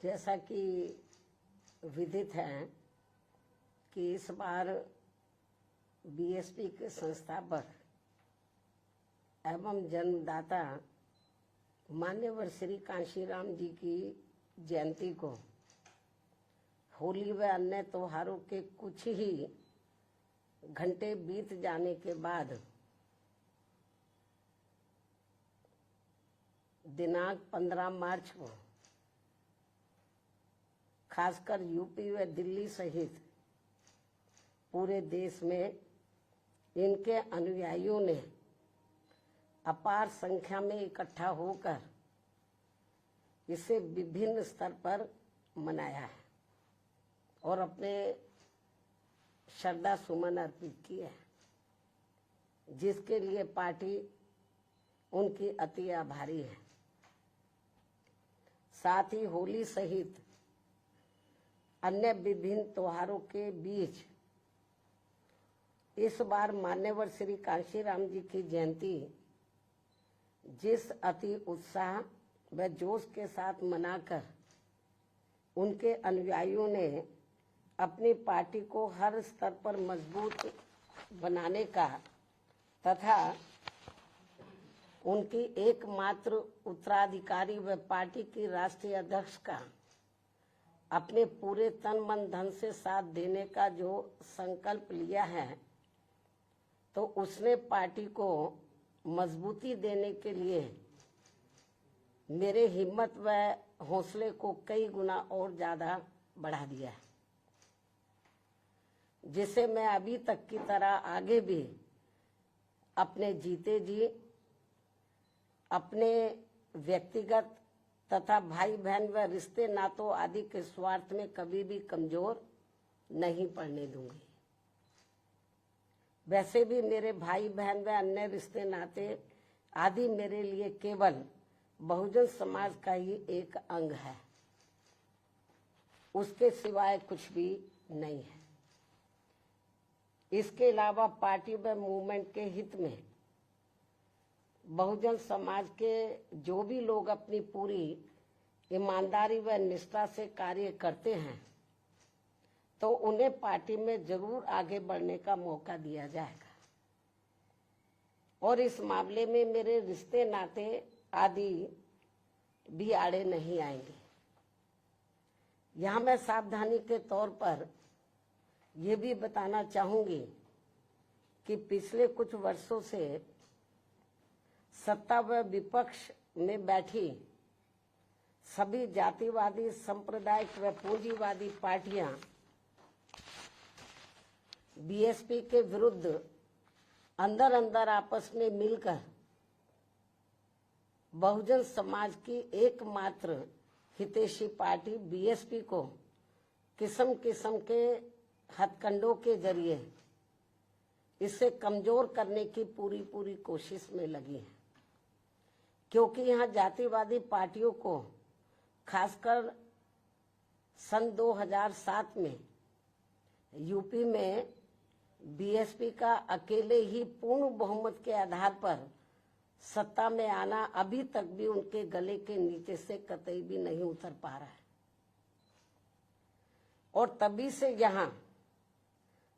जैसा कि विदित है कि इस बार बीएसपी के संस्थापक एवं जन्मदाता मान्यवर श्री कांशीराम जी की जयंती को होली व अन्य त्योहारों के कुछ ही घंटे बीत जाने के बाद दिनांक 15 मार्च को खासकर यूपी व दिल्ली सहित पूरे देश में इनके अनुयायियों ने अपार संख्या में इकट्ठा होकर इसे विभिन्न स्तर पर मनाया है और अपने श्रद्धा सुमन अर्पित किए हैं, जिसके लिए पार्टी उनकी अति आभारी है। साथ ही होली सहित अन्य विभिन्न त्योहारों के बीच इस बार मान्यवर श्री कांशीराम जी की जयंती जिस अति उत्साह व जोश के साथ मनाकर उनके अनुयायियों ने अपनी पार्टी को हर स्तर पर मजबूत बनाने का तथा उनकी एकमात्र उत्तराधिकारी व पार्टी की राष्ट्रीय अध्यक्ष का अपने पूरे तन मन धन से साथ देने का जो संकल्प लिया है, तो उसने पार्टी को मजबूती देने के लिए मेरे हिम्मत व हौसले को कई गुना और ज्यादा बढ़ा दिया है, जिसे मैं अभी तक की तरह आगे भी अपने जीते जी अपने व्यक्तिगत तथा भाई बहन व रिश्ते नातों आदि के स्वार्थ में कभी भी कमजोर नहीं पड़ने दूंगी। वैसे भी मेरे भाई बहन व अन्य रिश्ते नाते आदि मेरे लिए केवल बहुजन समाज का ही एक अंग है, उसके सिवाय कुछ भी नहीं है। इसके अलावा पार्टी व मूवमेंट के हित में बहुजन समाज के जो भी लोग अपनी पूरी ईमानदारी व निष्ठा से कार्य करते हैं, तो उन्हें पार्टी में जरूर आगे बढ़ने का मौका दिया जाएगा और इस मामले में मेरे रिश्ते नाते आदि भी आड़े नहीं आएंगे। यहाँ मैं सावधानी के तौर पर ये भी बताना चाहूंगी कि पिछले कुछ वर्षों से सत्ता व विपक्ष में बैठी सभी जातिवादी सांप्रदायिक व पूंजीवादी पार्टियां बीएसपी के विरुद्ध अंदर अंदर आपस में मिलकर बहुजन समाज की एकमात्र हितैषी पार्टी बीएसपी को किस्म किस्म के हथकंडों के जरिए इसे कमजोर करने की पूरी कोशिश में लगी है, क्योंकि यहाँ जातिवादी पार्टियों को खासकर सन 2007 में यूपी में बीएसपी का अकेले ही पूर्ण बहुमत के आधार पर सत्ता में आना अभी तक भी उनके गले के नीचे से कतई भी नहीं उतर पा रहा है और तभी से यहाँ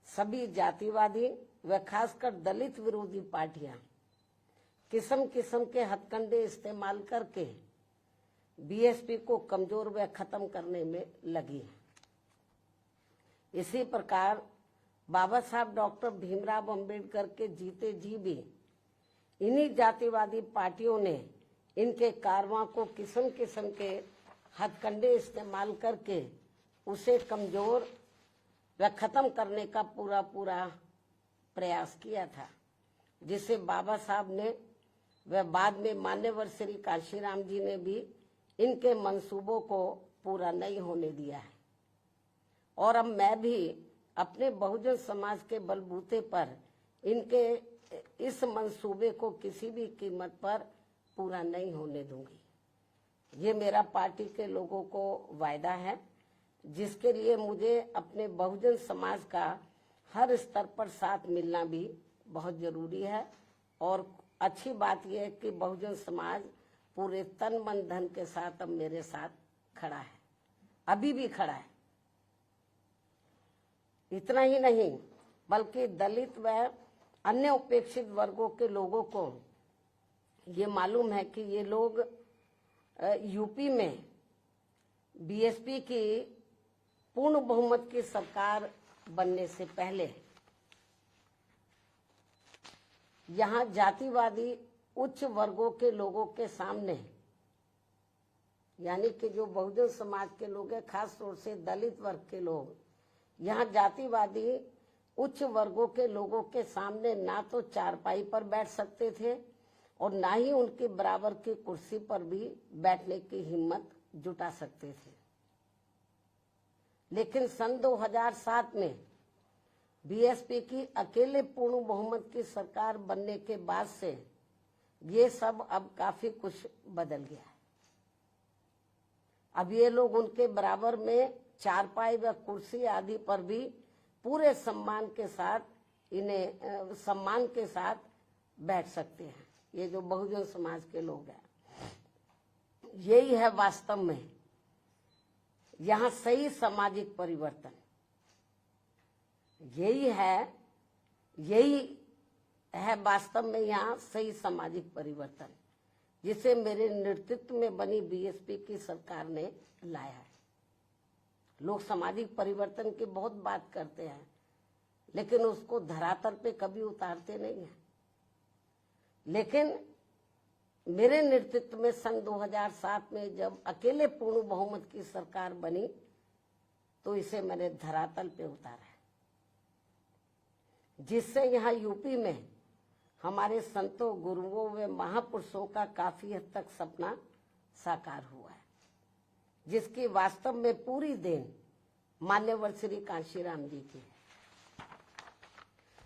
सभी जातिवादी व खासकर दलित विरोधी पार्टियां किस्म किस्म के हथकंडे इस्तेमाल करके बीएसपी को कमजोर व खत्म करने में लगी है। इसी प्रकार बाबा साहब डॉक्टर भीमराव अंबेडकर के जीते जी भी इन्हीं जातिवादी पार्टियों ने इनके कारवां को किस्म किस्म के हथकंडे इस्तेमाल करके उसे कमजोर व खत्म करने का पूरा प्रयास किया था, जिसे बाबा साहब ने व बाद में मान्यवर श्री कांशीराम जी ने भी इनके मंसूबों को पूरा नहीं होने दिया है। और अब मैं भी अपने बहुजन समाज के बलबूते पर इनके इस मंसूबे को किसी भी कीमत पर पूरा नहीं होने दूंगी। ये मेरा पार्टी के लोगों को वायदा है, जिसके लिए मुझे अपने बहुजन समाज का हर स्तर पर साथ मिलना भी बहुत जरूरी है। और अच्छी बात यह है कि बहुजन समाज पूरे तन मन धन के साथ अब मेरे साथ खड़ा है। अभी भी खड़ा है। इतना ही नहीं बल्कि दलित व अन्य उपेक्षित वर्गों के लोगों को ये मालूम है कि ये लोग यूपी में बीएसपी की पूर्ण बहुमत की सरकार बनने से पहले यहाँ जातिवादी उच्च वर्गों के लोगों के सामने, यानी कि जो बहुजन समाज के लोग हैं, खास तौर से दलित वर्ग के लोग, यहाँ जातिवादी उच्च वर्गों के लोगों के सामने ना तो चारपाई पर बैठ सकते थे और ना ही उनके बराबर की कुर्सी पर भी बैठने की हिम्मत जुटा सकते थे। लेकिन सन 2007 में बीएसपी की अकेले पूर्ण बहुमत की सरकार बनने के बाद से ये सब अब काफी कुछ बदल गया है। अब ये लोग उनके बराबर में चारपाई व कुर्सी आदि पर भी पूरे सम्मान के साथ बैठ सकते हैं। ये जो बहुजन समाज के लोग हैं, यही है वास्तव में यहाँ सही सामाजिक परिवर्तन। यही है वास्तव में यहाँ सही सामाजिक परिवर्तन, जिसे मेरे नेतृत्व में बनी बीएसपी की सरकार ने लाया है। लोग सामाजिक परिवर्तन की बहुत बात करते हैं, लेकिन उसको धरातल पे कभी उतारते नहीं हैं। लेकिन मेरे नेतृत्व में सन 2007 में जब अकेले पूर्ण बहुमत की सरकार बनी तो इसे मैंने धरातल पे उतारा है, जिससे यहाँ यूपी में हमारे संतों, गुरुओं व महापुरुषों का काफी हद तक सपना साकार हुआ है, जिसकी वास्तव में पूरी देन मान्यवर श्री कांशीराम जी की है।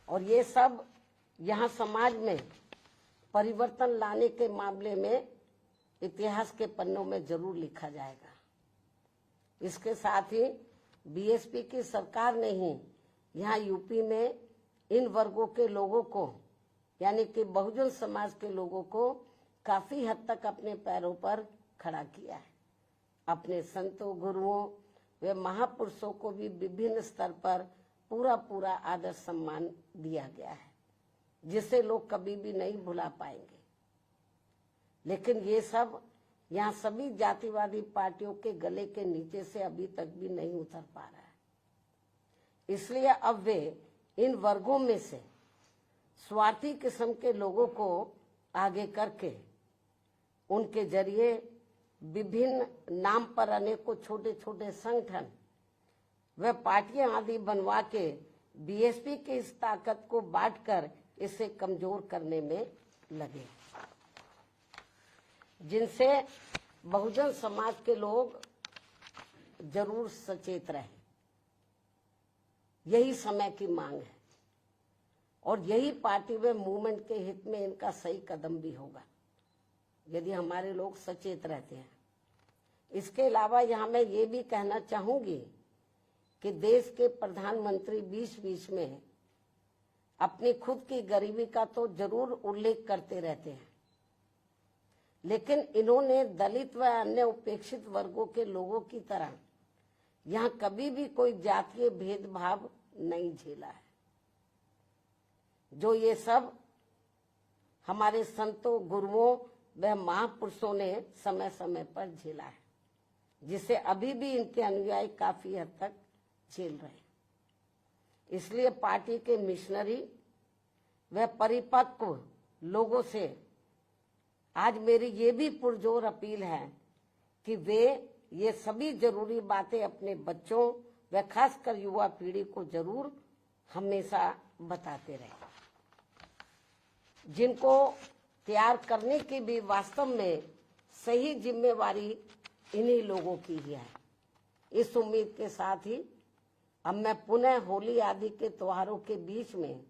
और ये सब यहाँ समाज में परिवर्तन लाने के मामले में इतिहास के पन्नों में जरूर लिखा जाएगा। इसके साथ ही बीएसपी की सरकार ने ही यहाँ यूपी में इन वर्गों के लोगों को, यानी कि बहुजन समाज के लोगों को काफी हद तक अपने पैरों पर खड़ा किया है। अपने संतों, गुरुओं व महापुरुषों को भी विभिन्न स्तर पर पूरा आदर सम्मान दिया गया है, जिसे लोग कभी भी नहीं भुला पाएंगे। लेकिन ये सब यहाँ सभी जातिवादी पार्टियों के गले के नीचे से अभी तक भी नहीं उतर पा रहा है। इसलिए अब वे इन वर्गों में से स्वार्थी किस्म के लोगों को आगे करके उनके जरिए विभिन्न नाम पर अनेकों छोटे छोटे संगठन व पार्टियां आदि बनवा के बीएसपी की इस ताकत को बांटकर इसे कमजोर करने में लगे, जिनसे बहुजन समाज के लोग जरूर सचेत रहे। यही समय की मांग है और यही पार्टी व मूवमेंट के हित में इनका सही कदम भी होगा, यदि हमारे लोग सचेत रहते हैं। इसके अलावा यहाँ मैं ये भी कहना चाहूंगी कि देश के प्रधानमंत्री बीच में अपनी खुद की गरीबी का तो जरूर उल्लेख करते रहते हैं, लेकिन इन्होंने दलित व अन्य उपेक्षित वर्गों के लोगों की तरह यहाँ कभी भी कोई जातीय भेदभाव नहीं झेला है, जो ये सब हमारे संतों, गुरुओं व महापुरुषों ने समय समय पर झेला है, जिसे अभी भी इनके अनुयायी काफी हद तक झेल रहे हैं। इसलिए पार्टी के मिशनरी व परिपक्व लोगों से आज मेरी ये भी पुरजोर अपील है कि वे ये सभी जरूरी बातें अपने बच्चों व खासकर युवा पीढ़ी को जरूर हमेशा बताते रहे, जिनको तैयार करने की भी वास्तव में सही जिम्मेवारी इन्हीं लोगों की ही है। इस उम्मीद के साथ ही अब मैं पुनः होली आदि के त्योहारों के बीच में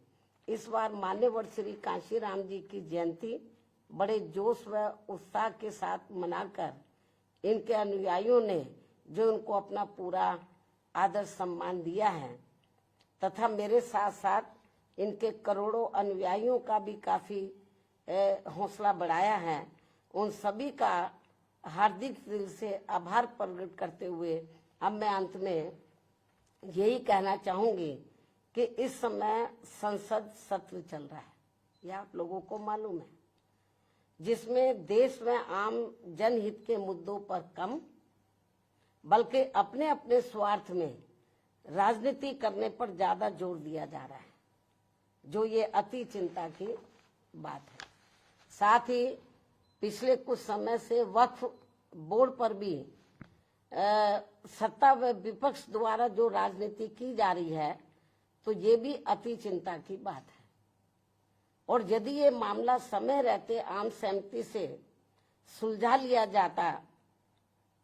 इस बार मान्यवर श्री कांशीराम जी की जयंती बड़े जोश व उत्साह के साथ मनाकर इनके अनुयायियों ने जो उनको अपना पूरा आदर सम्मान दिया है तथा मेरे साथ साथ इनके करोड़ों अनुयायियों का भी काफी हौसला बढ़ाया है, उन सभी का हार्दिक दिल से आभार प्रकट करते हुए अब मैं अंत में यही कहना चाहूंगी कि इस समय संसद सत्र चल रहा है, यह आप लोगों को मालूम है, जिसमें देश में आम जनहित के मुद्दों पर कम बल्कि अपने अपने स्वार्थ में राजनीति करने पर ज्यादा जोर दिया जा रहा है, जो ये अति चिंता की बात है। साथ ही पिछले कुछ समय से वक्फ बोर्ड पर भी सत्ता व विपक्ष द्वारा जो राजनीति की जा रही है, तो ये भी अति चिंता की बात है। और यदि ये मामला समय रहते आम सहमति से सुलझा लिया जाता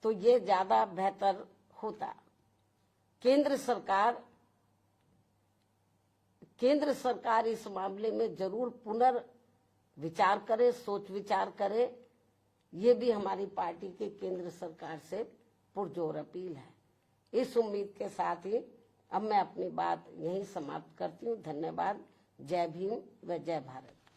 तो ये ज्यादा बेहतर होता। केंद्र सरकार इस मामले में जरूर पुनर्विचार करे, सोच विचार करे, ये भी हमारी पार्टी की केंद्र सरकार से पुरजोर अपील है। इस उम्मीद के साथ ही अब मैं अपनी बात यहीं समाप्त करती हूँ। धन्यवाद। जय भीम व जय भारत।